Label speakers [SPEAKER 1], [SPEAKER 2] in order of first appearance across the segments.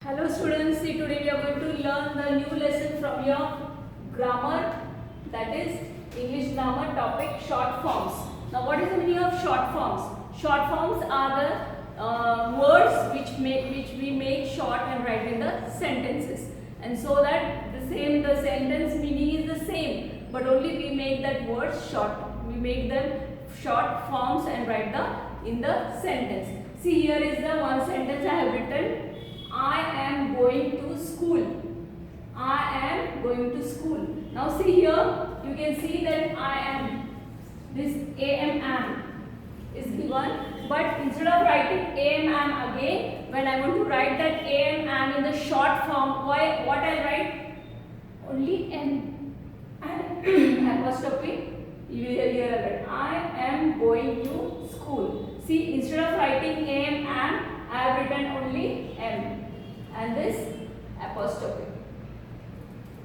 [SPEAKER 1] Hello students, see today we are going to learn the new lesson from your grammar, that is English grammar topic short forms. Now what is the meaning of short forms? Short forms are the words which we make short and write in the sentences, and so that the sentence meaning is the same, but only we make that word short. We make them short forms and write in the sentence. See, here is the one sentence I have written. I am going to school. I am going to school. Now see here, you can see that I am, this am is given, but instead of writing am again, when I want to write that am in the short form, what I write? Only m and apostrophe. Here I am going to school. See, instead of writing am, I have written only m and this apostrophe.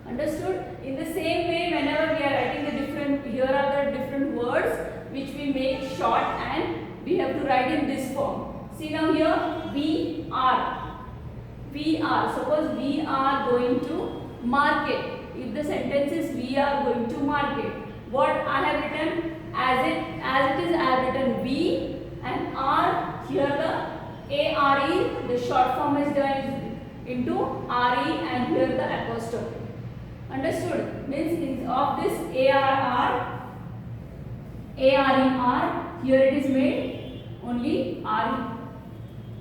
[SPEAKER 1] Understood? In the same way, whenever we are writing the different, here are the different words which we make short and we have to write in this form. See now here, we are. We are. Suppose we are going to market. If the sentence is we are going to market, what I have written as it is, I have written we and are. Here the are, the short form is done into re and here the apostrophe. Understood? Means of this are, here it is made only re.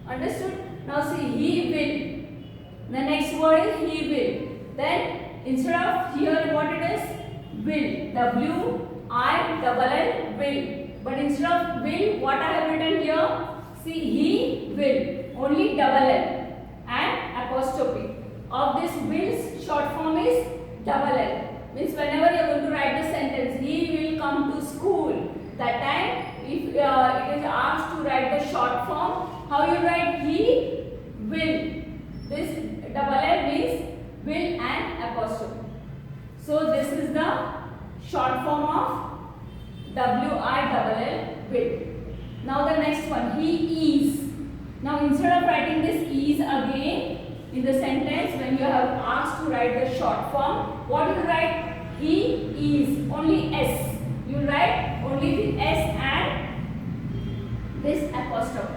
[SPEAKER 1] Understood? Now see, he will. The next word is he will. Then instead of here what it is? Will. W-I-L-L will. But instead of will, what I have written here? See, he will. Only double L and apostrophe. Of this will's short form is double L. Means whenever you are going to write the sentence, he will come to school. That time, if it is asked to write the short form, how you write? He will. This double L means will and apostrophe. So this is the short form of W-I-L-L, will. Now the next one, he is. Now instead of writing this is again in the sentence, when you have asked to write the short form, what you write? He is, only S. You write only the S and this apostrophe.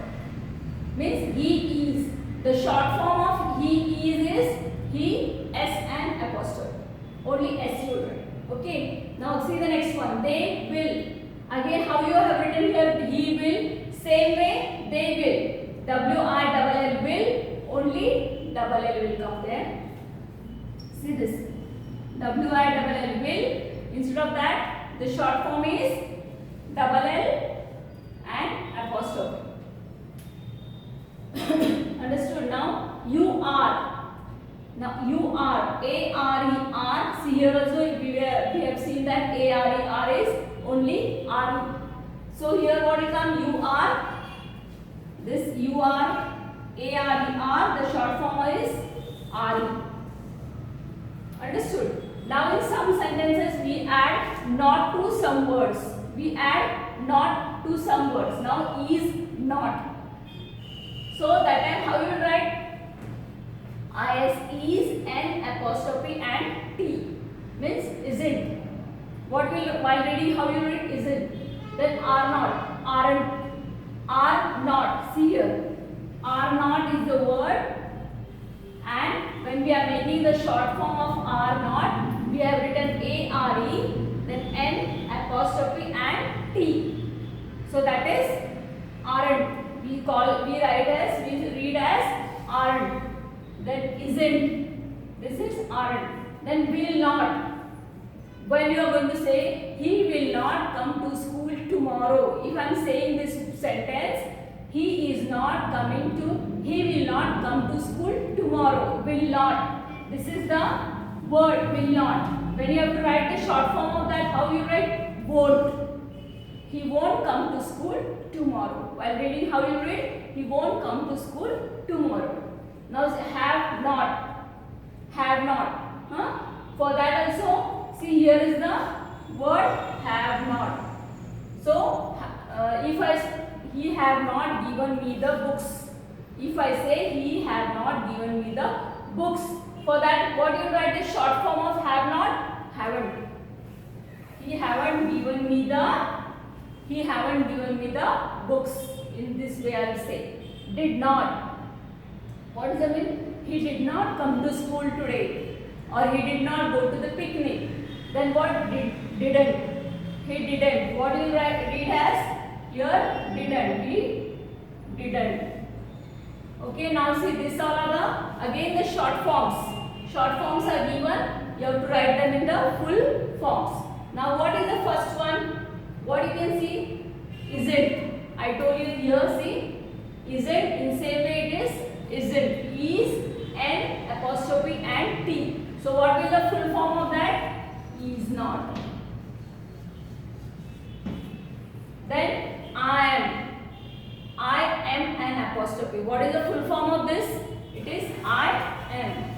[SPEAKER 1] Means he is. The short form of he is he, S and apostrophe. Only S you write. Okay. Now see the next one. They will. Again, how you have written here? He will. Same way, they will. W-I-L-L will. Only double L will come there. See this. W-I-L-L will. Instead of that, the short form is double L and apostrophe. Understood? Now, you are. Now, you are. A-R-E-R. See here also, we have seen that A-R-E-R is only R-E. So, here what will come? You are. This you are, A-R-E-R, the short form is R-E. Understood? Now in some sentences we add not to some words. We add not to some words. Now is not. So that time how you will write? I-S is, N apostrophe and T. Means isn't. What will, while reading how you read? Isn't. Then are not, aren't. Are not. See here. Are not is the word, and when we are making the short form of are not, we have written A-R-E, then N apostrophe and T. So that is aren't. We read as aren't. Then isn't. This is aren't. Then will not. When you are going to say, he will not come to school tomorrow. If I am saying this sentence, he is not coming to, he will not come to school tomorrow. Will not. This is the word will not. When you have to write the short form of that, how you write? Won't. He won't come to school tomorrow. While reading, how you read? He won't come to school tomorrow. Now have not. Have not. For that also, see here is the word have not. So, if he have not given me the books, If I say he have not given me the books, for that what you write the short form of have not? Haven't. He haven't given me the books. In this way I will say. Did not. What does that mean? He did not come to school today, or he did not go to the picnic. Then what? Didn't. He didn't. What will you read as? Here didn't. He didn't. Okay, now see this all are the again the short forms. Short forms are given. You have to write them in the full forms. Now what is the first one? What you can see? Isn't. I told you here, see. Isn't. In same way it is isn't. Is, N, apostrophe and T. So what will the full form of that? Is not. Then I am. I am an apostrophe. What is the full form of this? It is I am.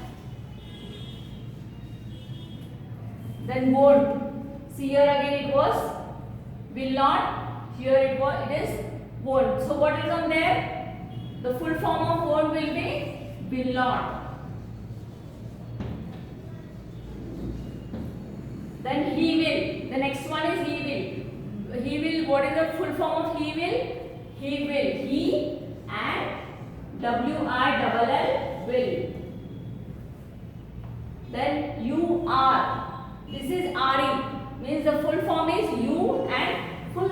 [SPEAKER 1] Then won't. See here again it was will not. Here it is won't. So what will come there? The full form of won't will be will not. Then he will. The next one is he will. He will. What is the full form of he will? He will. He and W-I-L-L will. Then you are. This is RE. Means the full form is you and full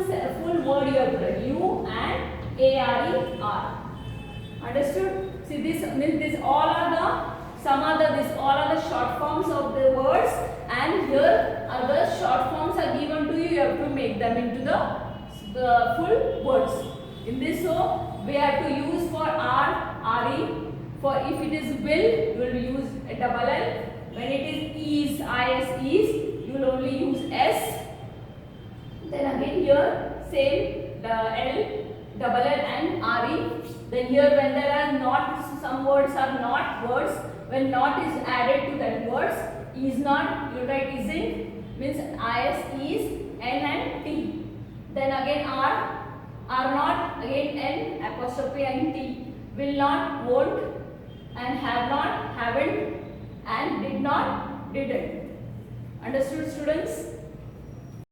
[SPEAKER 1] word you have to write. You and A-R-E-R. Understood? See this means this all are the all are the short forms of the words, and here other short forms are given to you. You have to make them into the full words. In this we have to use for R, RE. For if it is will, you will use a double L. When it is is, you will only use S. Then again here same L, double L and RE. Then here when there are not, some words are not words. When not is added to that words, is not, you write isn't, means is, N and T. Then again R not, again N, apostrophe and T. Will not, won't, and have not, haven't, and did not, didn't. Understood, students?